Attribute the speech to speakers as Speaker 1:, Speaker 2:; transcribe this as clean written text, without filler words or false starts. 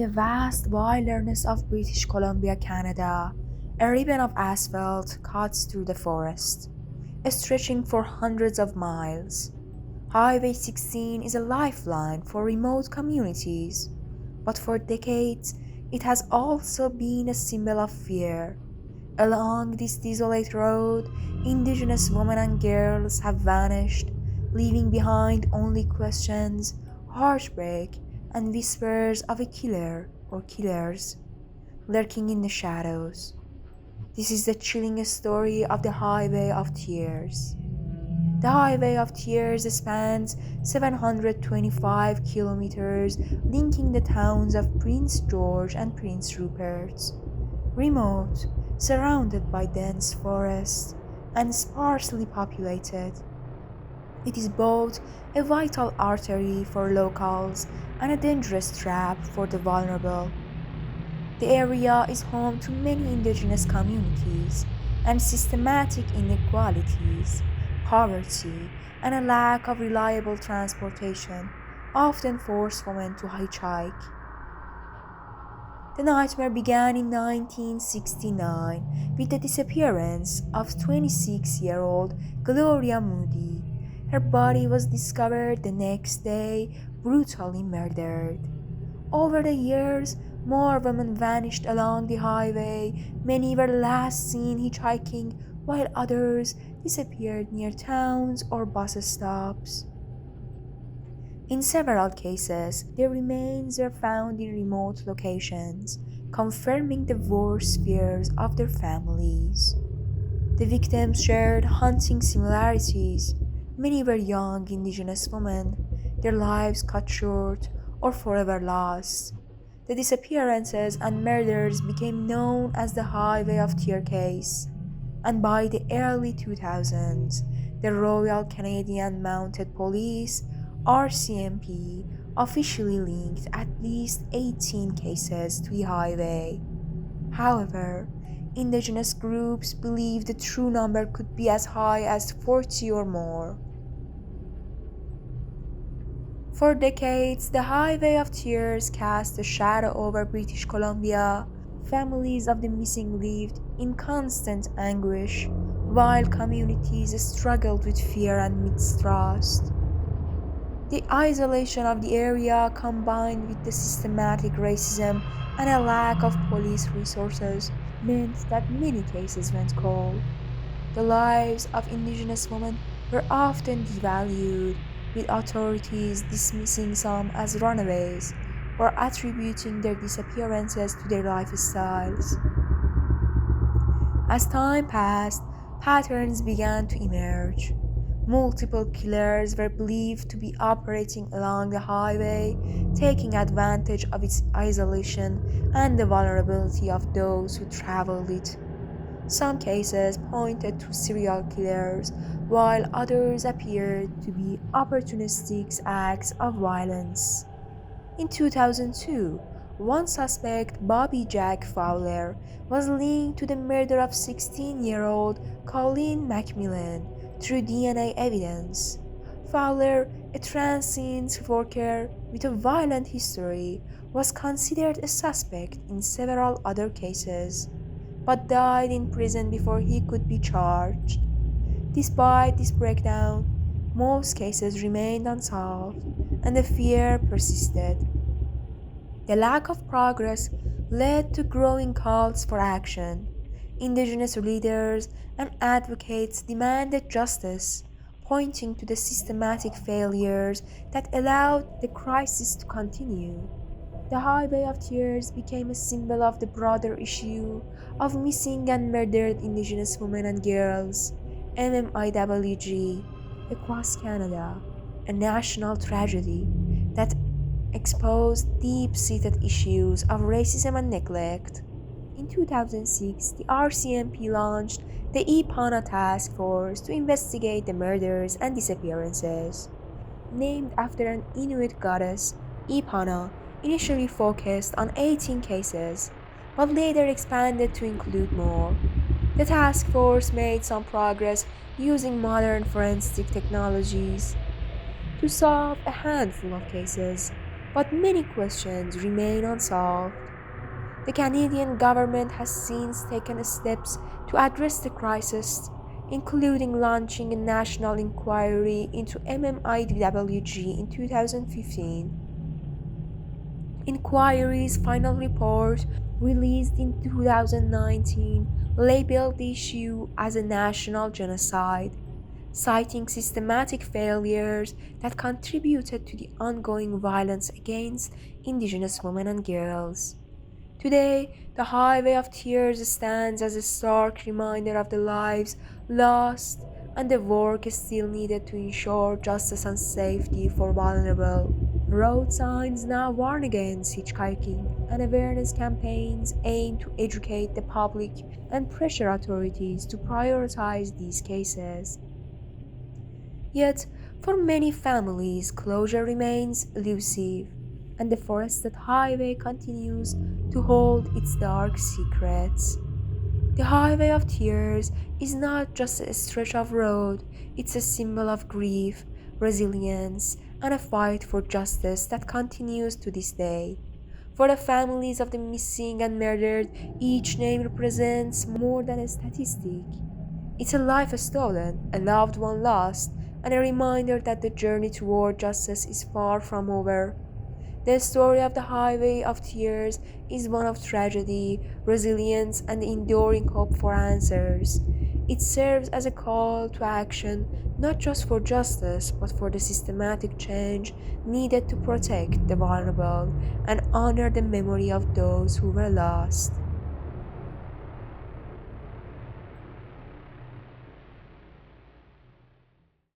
Speaker 1: the vast wilderness of British Columbia, Canada, a ribbon of asphalt cuts through the forest, stretching for hundreds of miles. Highway 16 is a lifeline for remote communities, but for decades it has also been a symbol of fear. Along this desolate road, Indigenous women and girls have vanished, leaving behind only questions, heartbreak, and whispers of a killer or killers lurking in the shadows. This is the chilling story of the Highway of Tears. The Highway of Tears spans 725 kilometers, linking the towns of Prince George and Prince Rupert. Remote, surrounded by dense forests, and sparsely populated, it is both a vital artery for locals and a dangerous trap for the vulnerable. The area is home to many indigenous communities, and systematic inequalities, poverty, and a lack of reliable transportation often force women to hitchhike. The nightmare began in 1969 with the disappearance of 26-year-old Gloria Moody. Her body was discovered the next day, brutally murdered. Over the years, more women vanished along the highway. Many were last seen hitchhiking, while others disappeared near towns or bus stops. In several cases, their remains were found in remote locations, confirming the worst fears of their families. The victims shared haunting similarities. Many were young Indigenous women, their lives cut short or forever lost. The disappearances and murders became known as the Highway of Tear case, and by the early 2000s, the Royal Canadian Mounted Police (RCMP) officially linked at least 18 cases to the highway. However, Indigenous groups believe the true number could be as high as 40 or more. For decades, the Highway of Tears cast a shadow over British Columbia. Families of the missing lived in constant anguish, while communities struggled with fear and mistrust. The isolation of the area, combined with the systematic racism and a lack of police resources, meant that many cases went cold. The lives of Indigenous women were often devalued, with authorities dismissing some as runaways or attributing their disappearances to their lifestyles. As time passed, patterns began to emerge. Multiple killers were believed to be operating along the highway, taking advantage of its isolation and the vulnerability of those who traveled it. Some cases pointed to serial killers, while others appeared to be opportunistic acts of violence. In 2002, one suspect, Bobby Jack Fowler, was linked to the murder of 16-year-old Colleen Macmillan through DNA evidence. Fowler, a transient worker with a violent history, was considered a suspect in several other cases, but died in prison before he could be charged. Despite this breakdown, most cases remained unsolved, and the fear persisted. The lack of progress led to growing calls for action. Indigenous leaders and advocates demanded justice, pointing to the systematic failures that allowed the crisis to continue. The Highway of Tears became a symbol of the broader issue of missing and murdered Indigenous women and girls, MMIWG, across Canada, a national tragedy that exposed deep-seated issues of racism and neglect. In 2006, the RCMP launched the Ipana Task Force to investigate the murders and disappearances. Named after an Inuit goddess, Ipana initially focused on 18 cases, but later expanded to include more. The task force made some progress using modern forensic technologies to solve a handful of cases, but many questions remain unsolved. The Canadian government has since taken steps to address the crisis, including launching a national inquiry into MMIWG in 2015. Inquiry's final report, released in 2019, labeled the issue as a national genocide, citing systematic failures that contributed to the ongoing violence against Indigenous women and girls. Today, the Highway of Tears stands as a stark reminder of the lives lost and the work still needed to ensure justice and safety for vulnerable. Road signs now warn against hitchhiking, and awareness campaigns aim to educate the public and pressure authorities to prioritize these cases. Yet, for many families, closure remains elusive, and the forested highway continues to hold its dark secrets. The Highway of Tears is not just a stretch of road, it's a symbol of grief, resilience, and a fight for justice that continues to this day. For the families of the missing and murdered, each name represents more than a statistic. It's a life stolen, a loved one lost, and a reminder that the journey toward justice is far from over. The story of the Highway of Tears is one of tragedy, resilience, and enduring hope for answers. It serves as a call to action, not just for justice, but for the systematic change needed to protect the vulnerable and honor the memory of those who were lost.